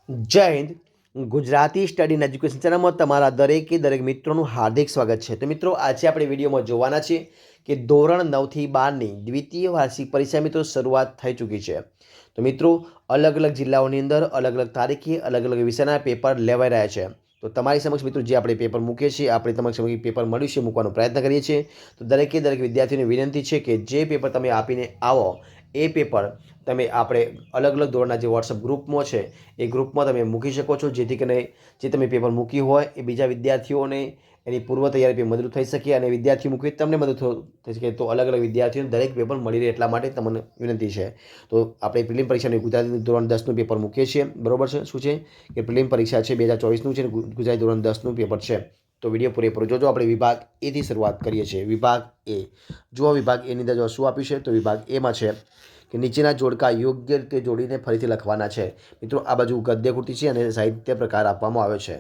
જય Hind. Gujarati study and education ચેનલમાં તમારા દરેક મિત્રોનું હાર્દિક સ્વાગત છે. તો મિત્રો, આજે આપણે વિડીયોમાં જોવાના છીએ કે ધોરણ 9થી 12ની દ્વિતીય વાર્ષિક પરીક્ષા મિત્રો શરૂઆત થઈ ચૂકી છે. તો મિત્રો, અલગ અલગ જિલ્લાઓની અંદર અલગ અલગ તારીખે અલગ અલગ વિષયના પેપર લેવાઈ રહ્યા છે. તો તમારી સમક્ષ મિત્રો જે આપણે પેપર મૂકીએ છીએ, આપણે તમારી સમક્ષ પેપર મળ્યું છે મૂકવાનો પ્રયત્ન કરીએ છીએ. તો દરેક વિદ્યાર્થીઓને વિનંતી છે કે જે પેપર તમે આપીને આવો એ પેપર તમે આપણે અલગ અલગ ધોરણના જે વોટ્સઅપ ગ્રુપમાં છે એ ગ્રુપમાં તમે મૂકી શકો છો, જેથી કરીને જે તમે પેપર મૂક્યું હોય એ બીજા વિદ્યાર્થીઓને એની પૂર્વ તૈયારી મદદ થઈ શકે અને વિદ્યાર્થીઓ મૂકી તમને મદદ થઈ શકે. તો અલગ અલગ વિદ્યાર્થીઓને દરેક પેપર મળી રહે એટલા માટે તમને વિનંતી છે. તો આપણે પ્રિલિમ પરીક્ષાની ગુજરાતી ધોરણ 10નું પેપર મૂકીએ છીએ. બરોબર છે? શું છે કે પ્રિલિમ પરીક્ષા છે 2024નું છે, ગુજરાતી ધોરણ 10નું પેપર છે. તો વિડીયો પૂરેપૂરો જોજો. આપણે વિભાગ એથી શરૂઆત કરીએ છીએ. વિભાગ એ. જુઓ, વિભાગ એની અંદર જો શું આપ્યું છે, તો વિભાગ એમાં છે કે નીચેના જોડકા યોગ્ય રીતે જોડીને ફરીથી લખવાના છે. મિત્રો, આ બાજુ ગદ્યકૃતિ છે અને સાહિત્ય પ્રકાર આપવામાં આવ્યો છે.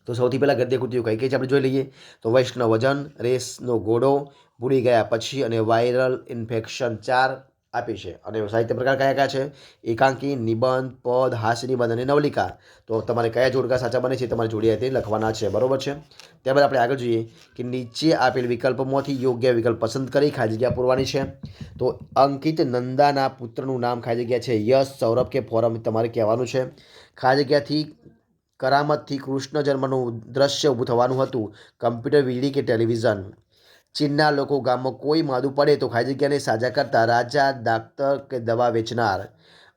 તો સૌથી પહેલાં ગદ્યકૃતિઓ કઈ કઈ છે આપણે જોઈ લઈએ. તો વૈષ્ણવજન, રેસનો ઘોડો, ભૂલી ગયા પછી અને વાયરલ ઇન્ફેક્શન 4 આપી છે. અને સાહિત્ય પ્રકાર કયા કયા છે? એકાંકી, નિબંધ, પદ, હાસ્ય નિબંધ અને નવલિકા. તો તમારે કયા જોડકા સાચા બને છે તમારે જોડી તે લખવાના છે. બરોબર છે? ત્યારબાદ આપણે આગળ જોઈએ કે નીચે આપેલ વિકલ્પોમાંથી યોગ્ય વિકલ્પ પસંદ કરી ખાલી જગ્યા પૂરવાની છે. તો અંકિત નંદાના પુત્રનું નામ ખાલી જગ્યા છે યશ, સૌરભ કે ફોરમ તમારે કહેવાનું છે. ખાલી જગ્યાથી કરામતથી કૃષ્ણ જન્મનું દ્રશ્ય ઊભું થવાનું હતું. કમ્પ્યુટર, વીજળી કે ટેલિવિઝન. ચીનના લોકો ગામમાં કોઈ માદું પડે તો ખાલી જગ્યાને સાજા કરતા રાજા, ડાક્ટર કે દવા વેચનાર.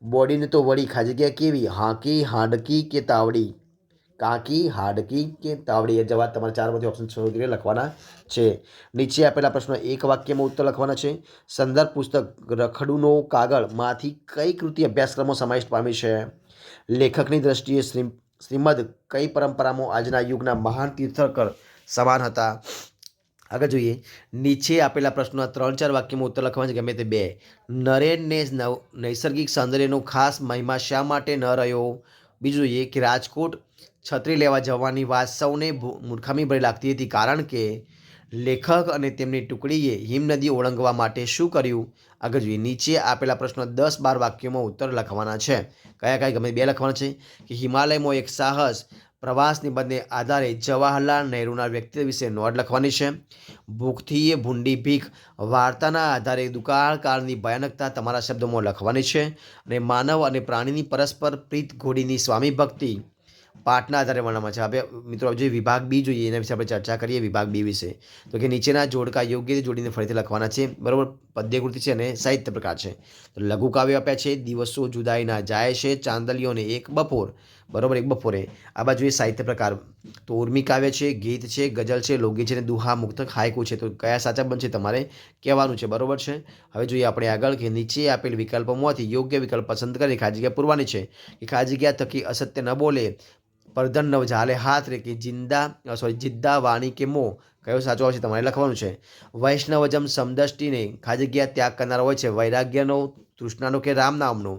બોડીને તો વળી ખાલી જગ્યા કેવી? હાંકી, હાડકી કે તાવડી. કાંકી, હાડકી કે તાવડી. એ જવાબ તમારે ચારમાંથી ઓપ્શન શોધીને લખવાના છે. નીચે આપેલા પ્રશ્નો એક વાક્યમાં ઉત્તર લખવાના છે. સંદર્ભ પુસ્તક રખડુનો કાગળમાંથી કઈ કૃતિ અભ્યાસક્રમમાં સમાવિષ્ટ પામી છે? લેખકની દ્રષ્ટિએ શ્રીમદ કઈ પરંપરામાં આજના યુગના મહાન તીર્થંકર સમાન હતા? આગળ જોઈએ. નીચે આપેલા પ્રશ્નોના 3-4 વાક્યમાં ઉત્તર લખવાના છે, ગમે તે બે. નરેનને નૈસર્ગિક સૌંદર્યનો ખાસ મહિમા શા માટે ન રહ્યો? બીજું જોઈએ કે રાજકોટ છત્રી લેવા જવાની વાત સૌને મૂર્ખામી ભરી લાગતી હતી, કારણ કે લેખક અને તેમની ટુકડીએ હિમનદી ઓળંગવા માટે શું કર્યું? આગળ જોઈએ. નીચે આપેલા પ્રશ્નો 10-12 વાક્યોમાં ઉત્તર લખવાના છે. કયા કયા? ગમે બે લખવાના છે કે હિમાલયમાં એક સાહસ પ્રવાસ નિબંધને આધારે જવાહરલાલ નહેરુના વ્યક્તિત્વ વિશે નોંધ લખવાની છે. ભૂખથી એ ભૂંડી ભીખ વાર્તાના આધારે દુકાળકાળની ભયાનકતા તમારા શબ્દોમાં લખવાની છે. અને માનવ અને પ્રાણીની પરસ્પર પ્રીત ઘોડીની સ્વામી ભક્તિ પાઠના આધારે વર્ણવવામાં છે. હવે મિત્રો, જે વિભાગ બી જોઈએ એના વિશે આપણે ચર્ચા કરીએ. વિભાગ બી વિશે તો કે નીચેના જોડકા યોગ્ય રીતે જોડીને ફરીથી લખવાના છે. બરાબર. પદ્યકૃતિ છે અને સાહિત્ય પ્રકાર છે. તો લઘુ કાવ્ય આપ્યા છે. દિવસો જુદાઈના જાય છે, ચાંદલીઓને એક બપોર. બરાબર, એક બપોરે. આ બાજુ એ સાહિત્ય પ્રકાર તો ઉર્મી કાવ્ય છે, ગીત છે, ગઝલ છે, લોકગીત છે અને દુહા મુક્તક હાયકુ છે. તો કયા સાચા બનશે તમારે કહેવાનું છે. બરાબર છે? હવે જોઈએ આપણે આગળ કે નીચે આપેલ વિકલ્પોમાંથી યોગ્ય વિકલ્પ પસંદ કરી ખાલી જગ્યા પૂરવાની છે. કે ખાલી જગ્યા થકી અસત્ય ન બોલે, પરધન ન ઝાલે હાથ રે, કે જિદ્દા વાણી કે મોં. કયો સાચો આવશે તમારે લખવાનું છે. વૈષ્ણવજમ સમદષ્ટિને ખાલી જગ્યા ત્યાગ કરનાર હોય છે. વૈરાગ્યનો, તૃષ્ણાનો કે રામ નામનો.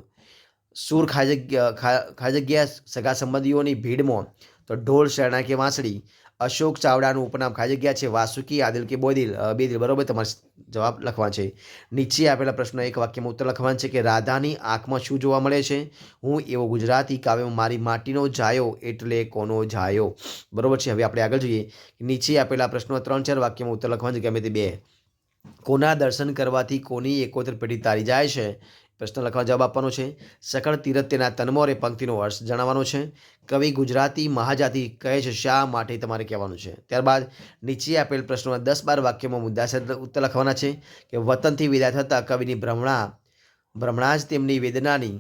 સૂર ખાલી જગ્યા સગા સંબંધીઓની ભીડમાં. તો ઢોલ, શરણા કે વાંસળી. અશોક ચાવડાનું ઉપનામ ખાલી જગ્યા છે વાસુકી, આદિલ કે બેદિલ. બરોબર, તમારે જવાબ લખવાનો છે. નીચે આપેલા પ્રશ્નો એક વાક્યમાં ઉત્તર લખવાનો છે કે રાધાની આંખમાં શું જોવા મળે છે? હું એવો ગુજરાતી કાવ્યમાં મારી માટીનો જાયો એટલે કોનો જાયો. બરોબર છે? હવે આપણે આગળ જોઈએ. નીચે આપેલા પ્રશ્નો 3-4 વાક્યમાં ઉત્તર લખવાનો છે, ગમે તે બે. કોના દર્શન કરવાથી કોની એકોતર પેઢી તારી જાય છે? પ્રશ્ન લખવા જવાબ આપવાનો છે. સકળ તીરથ તેના તન્મો રે, પંક્તિનો અર્થ જણાવવાનો છે. કવિ ગુજરાતી મહાજાતિ કહે છે શા માટે તમારે કહેવાનું છે. ત્યારબાદ નીચે આપેલ પ્રશ્નોના 10-12 વાક્યોમાં મુદ્દાસર ઉત્તર લખવાના છે. કે વતનથી વિદાય થતાં કવિની ભ્રમણા જ તેમની વેદનાની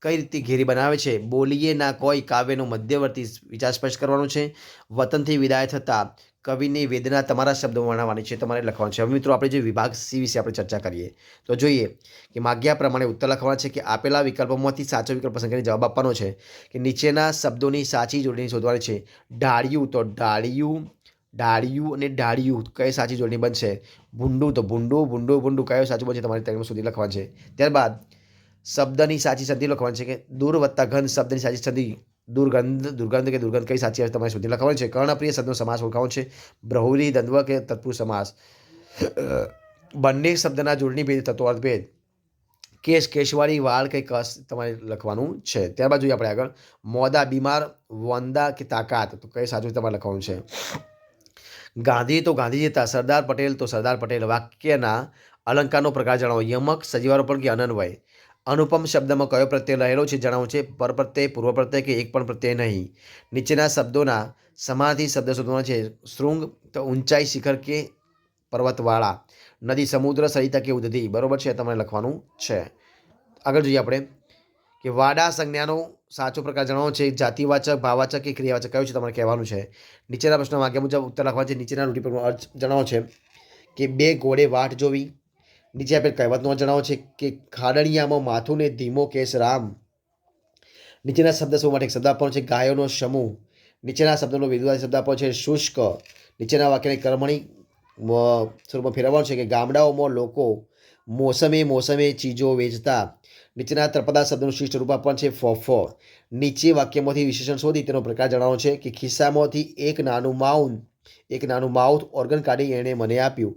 કઈ રીતે ઘેરી બનાવે છે? બોલીએ ના કોઈ કાવ્યનો મધ્યવર્તી વિચાર સ્પષ્ટ કરવાનો છે. વતનથી વિદાય થતાં કવિની વેદના તમારા શબ્દોમાં વર્ણવવાની છે, તમારે લખવાનું છે. હવે મિત્રો, આપણે જે વિભાગ સી વિશે આપણે ચર્ચા કરીએ. તો જોઈએ કે માગ્યા પ્રમાણે ઉત્તર લખવાના છે. કે આપેલા વિકલ્પોમાંથી સાચો વિકલ્પ પસંદ કરીને જવાબ આપવાનો છે. કે નીચેના શબ્દોની સાચી જોડણી શોધવાની છે. ડાળિયું, તો ડાળિયું, ડાળિયું અને ડાળિયું કઈ સાચી જોડણી બનશે? ભૂંડું, તો ભૂંડું, ભૂંડું, ભૂંડું કયો સાચું બનશે તમારે તેમાં સુધી લખવાનું છે. ત્યારબાદ શબ્દની સાચી સંધિ લખવાની છે. કે દૂર વત્તા ગંધ શબ્દની સાચી સંધિ દુર્ગંધ, દુર્ગંધ કે દુર્ગંધ કઈ સાચી આવે તમારે સુધી લખવાનું છે. કર્ણપ્રિય શબ્દનો સમાસ ઓળખાવાનો છે. બ્રહુરી, દ્વંદ્વ કે તત્પુરુષ સમાસ. બંને શબ્દના જોડણી ભેદ થતો અર્થભેદ. કેશવાળી વાળ કંઈક તમારે લખવાનું છે. ત્યારબાદ જોઈએ આપણે આગળ. મોદા બીમાર, વંદા કે તાકાત, તો કઈ સાચું તમારે લખવાનું છે. ગાંધી તો ગાંધીજી હતા, સરદાર પટેલ તો સરદાર પટેલ. વાક્યના અલંકારનો પ્રકાર જણાવો. યમક, સજીવારોપણ કે અનન્વય. અનુપમ શબ્દમાં કયો પ્રત્યય રહેલો છે જણાવો છે. પરપ્રત્યય, પૂર્વ પ્રત્યય કે એક પણ પ્રત્યય નહીં. નીચેના શબ્દોના સમાથી શબ્દ શોધવાનો છે. શૃંગ તો ઊંચાઈ, શિખર કે પર્વતવાળા. નદી, સમુદ્ર, સરિતા કે ઉદધી. બરોબર છે, તમારે લખવાનું છે. આગળ જોઈએ આપણે કે વાડા સંજ્ઞાનો સાચો પ્રકાર જણાવો છે. જાતિવાચક, ભાવવાચક કે ક્રિયાવાચક, કયું છે તમારે કહેવાનું છે. નીચેના પ્રશ્નો વાક્ય મુજબ ઉત્તર લખવા છે. નીચેના રૂઢિપ્રયોગનો અર્થ જણાવો છે કે બે ઘોડે વાટ જોવી. નીચે આપેલ કહેવતનો જણાવો છે કે ખાડણિયામાં માથું ને ધીમો કેસ રામ. નીચેના શબ્દ સમૂહ માટે એક શબ્દ આપવાનો છે. ગાયોનો સમૂહ. નીચેના શબ્દનો વિરુદ્ધાર્થી શબ્દ આપવાનો છે. શુષ્ક. નીચેના વાક્યને કર્મણી સ્વરૂપમાં ફેરવવાનું છે કે ગામડાઓમાં લોકો મોસમે ચીજો વેચતા. નીચેના ત્રપદા શબ્દનું શિષ્ટ રૂપ આપવાનું છે. ફોફો. નીચે વાક્યમાંથી વિશેષણ શોધી તેનો પ્રકાર જણાવવાનો છે કે ખિસ્સામાંથી એક નાનું માઉથ ઓર્ગન કાઢી એણે મને આપ્યું.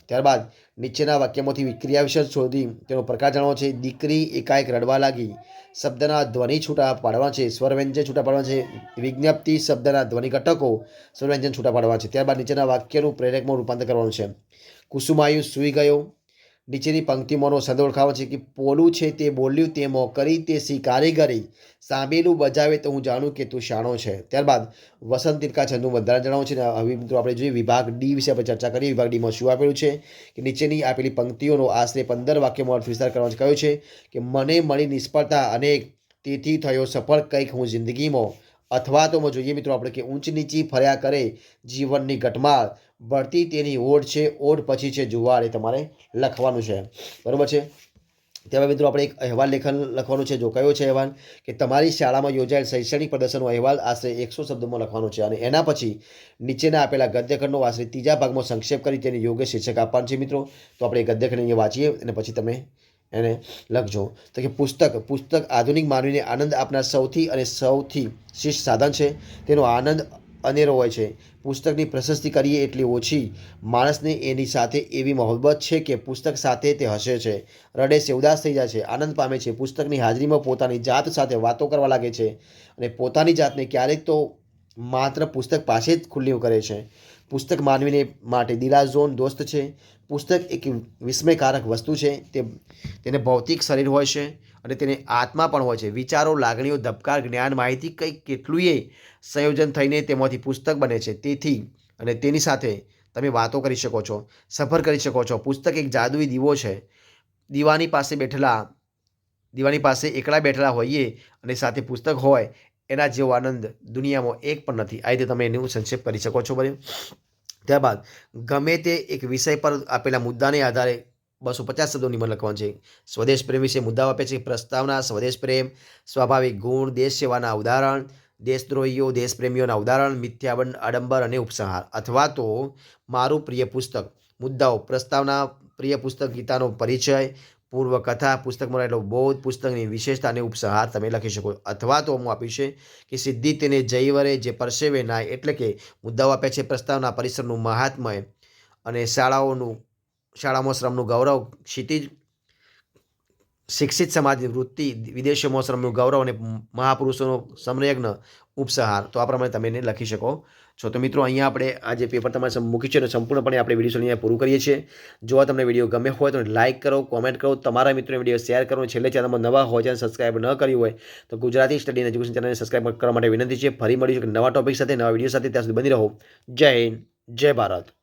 ત્યારબાદ નીચેના વાક્યમાંથી ક્રિયા વિશેષણ શોધી તેનો પ્રકાર જણાવવાનો છે. દીકરી એકાએક રડવા લાગી. શબ્દના ધ્વનિ છૂટા પાડવા છે. સ્વરવ્યંજન છૂટા પાડવા છે. વિજ્ઞપ્તિ શબ્દના ધ્વનિ ઘટકો સ્વરવ્યંજન છૂટા પાડવા છે. ત્યારબાદ નીચેના વાક્યનું પ્રેરકમાં રૂપાંતર કરવાનું છે. કુસુમાયુ સૂઈ ગયો. નીચેની પંક્તિમાંનો સંદ ઓળખાવો છે કે પોલું છે તે બોલ્યું તે મો કરી તે સી કારીગરી. સાંભેલું બજાવે તો હું જાણું કે તું શાણો છે. ત્યારબાદ વસંત તિલકા છંદનું બંધારણ જણાવવું છે. હવે મિત્રો આપણે જોઈએ વિભાગ ડી વિશે આપણે ચર્ચા કરીએ. વિભાગ ડીમાં શું આપેલું છે કે નીચેની આપેલી પંક્તિઓનો આશરે 15 વાક્યમાં અર્થ વિસ્તાર કરવાનો કયો છે કે મને મળી નિષ્ફળતા અનેક તેથી થયો સફળ કંઈક હું જિંદગીમાં. અથવા તો જોઈએ મિત્રો આપણે કે ઊંચ નીચી ફર્યા કરે જીવનની ઘટમાળ. ભળતી તેની ઓઢ છે, ઓઢ પછી છે જુવાર. એ તમારે લખવાનું છે. બરોબર છે. ત્યારબાદ મિત્રો આપણે એક અહેવાલ લેખન લખવાનું છે. જો કયો છે અહેવાલ કે તમારી શાળામાં યોજાયેલ શૈક્ષણિક પ્રદર્શનનો અહેવાલ આશરે 100 શબ્દોમાં લખવાનો છે. અને એના પછી નીચેના આપેલા ગદ્યખંડનો આશરે ત્રીજા ભાગમાં સંક્ષેપ કરી તેને યોગ્ય શીર્ષક આપવાનું છે. મિત્રો તો આપણે ગદ્યખંડ અહીંયા વાંચીએ અને પછી તમે એને લખજો. તો કે પુસ્તક આધુનિક માનવીને આનંદ આપનાર સૌથી શ્રેષ્ઠ સાધન છે. તેનો આનંદ અનેરો હોય છે. પુસ્તકની પ્રશસ્તિ કરીએ એટલી ઓછી. માણસને એની સાથે એવી મોહબ્બત છે કે પુસ્તક સાથે તે હસે છે, રડે છે, ઉદાસ થઈ જાય છે, આનંદ પામે છે. પુસ્તકની હાજરીમાં પોતાની જાત સાથે વાતો કરવા લાગે છે અને પોતાની જાતને ક્યારેક તો માત્ર પુસ્તક પાસે જ ખુલ્લી કરે છે. પુસ્તક માનવીને માટે દિલાઝોન દોસ્ત છે. પુસ્તક એક વિસ્મયકારક વસ્તુ છે. તેને ભૌતિક શરીર હોય છે અને તેને આત્મા પણ હોય છે. વિચારો, લાગણીઓ, ધબકાર, જ્ઞાન, માહિતી કંઈક કેટલુંય સંયોજન થઈને તેમાંથી પુસ્તક બને છે. તેથી અને તેની સાથે તમે વાતો કરી શકો છો, સફર કરી શકો છો. પુસ્તક એક જાદુઈ દીવો છે. દીવાની પાસે એકલા બેઠેલા હોઈએ અને સાથે પુસ્તક હોય એના જેવો આનંદ દુનિયામાં એક પણ નથી. આ રીતે તમે એનું સંક્ષેપ કરી શકો છો. બરાબર. ત્યારબાદ ગમે તે એક વિષય પર આપેલા મુદ્દાને આધારે 250 શબ્દો નિબંધ લખવાનો છે. સ્વદેશ પ્રેમ વિશે મુદ્દાઓ આપે છે. પ્રસ્તાવના, સ્વદેશ પ્રેમ, સ્વાભાવિક ગુણ, દેશ સેવાના ઉદાહરણ, દેશદ્રોહીઓ, દેશપ્રેમીઓના ઉદાહરણ, મિથ્યા આડંબર અને ઉપસંહાર. અથવા તો મારું પ્રિય પુસ્તક. મુદ્દાઓ: પ્રસ્તાવના, પ્રિય પુસ્તક, ગીતાનો પરિચય, પૂર્વ કથા, પુસ્તકમાં રહેલો બોધ, પુસ્તકની વિશેષતા અને ઉપસંહાર તમે લખી શકો. અથવા તો હું આપીશ કે સિદ્ધિ તેને જય વરે જે પરસેવે નાય. એટલે કે મુદ્દાઓ આપ્યા છે. પ્રસ્તાવના, પરિસરનું મહાત્મય અને શાળામાં શ્રમનું ગૌરવ, ક્ષિતિજ શિક્ષિત સમાજની વૃત્તિ, વિદેશોમાં શ્રમનું ગૌરવ અને મહાપુરુષોનો સમયજ્ઞ ઉપસંહાર. તો આ પ્રમાણે તમે એને લખી શકો છો. તો મિત્રો અહીંયા આપણે આ જે પેપર તમારે મૂકી છે અને સંપૂર્ણપણે આપણે વિડીયો અહીંયા પૂરું કરીએ છીએ. જો તમને વિડીયો ગમે હોય તો લાઇક કરો, કોમેન્ટ કરો, તમારા મિત્રોને વિડીયો શેર કરો. છેલ્લે ચેનલમાં નવા હોય ચેનલ સબસ્ક્રાઇબ ન કર્યું હોય તો ગુજરાતી સ્ટડી એન્ડ એજ્યુકેશન ચેનલને સબસ્ક્રાઇબ કરવા માટે વિનંતી છે. ફરી મળીશું નવા ટોપિક સાથે, નવા વિડીયો સાથે. ત્યાં સુધી બની રહો. જય હિન્દ, જય ભારત.